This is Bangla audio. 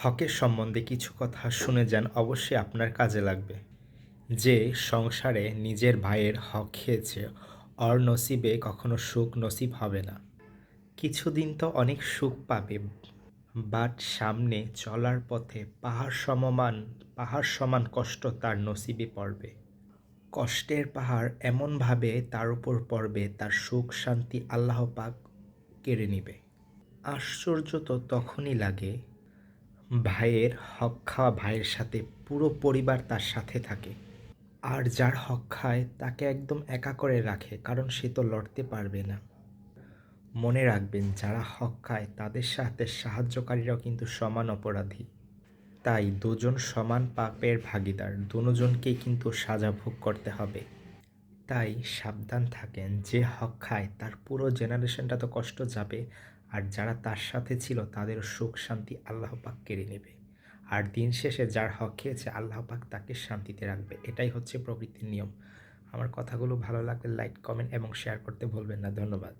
হকের সম্বন্ধে কিছু কথা শুনে যান, অবশ্যই আপনার কাজে লাগবে। যে সংসারে নিজের ভাইয়ের হক খেয়েছে, ওর নসিবে কখনো সুখ নসিব হবে না। কিছুদিন তো অনেক সুখ পাবে, বাট সামনে চলার পথে পাহাড় সমান কষ্ট তার নসিবে পড়বে। কষ্টের পাহাড় এমনভাবে তার উপর পড়বে, তার সুখ শান্তি আল্লাহ পাক কেড়ে নিবে। আশ্চর্য তো তখনই লাগে, ভাইয়ের হক খাওয়া ভাইয়ের সাথে পুরো পরিবার তার সাথে থাকে, আর যার হক খায় তাকে একদম একা করে রাখে, কারণ সে তো লড়তে পারবে না। মনে রাখবেন, যারা হক খায় তাদের সাথে সাহায্যকারীরাও কিন্তু সমান অপরাধী। তাই দুজন সমান পাপের ভাগীদার, দুজনকেই কিন্তু সাজা ভোগ করতে হবে। তাই সাবধান থাকেন, যে হক খায় তার পুরো জেনারেশনটা তো কষ্ট যাবে, আর যারা তার সাথে ছিল তাদের সুখ শান্তি আল্লাহ পাক কেড়ে নেবে। আর দিন শেষে যার হক খেয়েছে আল্লাহ পাক তাকে শান্তিতে রাখবে। এটাই হচ্ছে প্রকৃতির নিয়ম। আমার কথাগুলো ভালো লাগলে লাইক, কমেন্ট এবং শেয়ার করতে ভুলবেন না। ধন্যবাদ।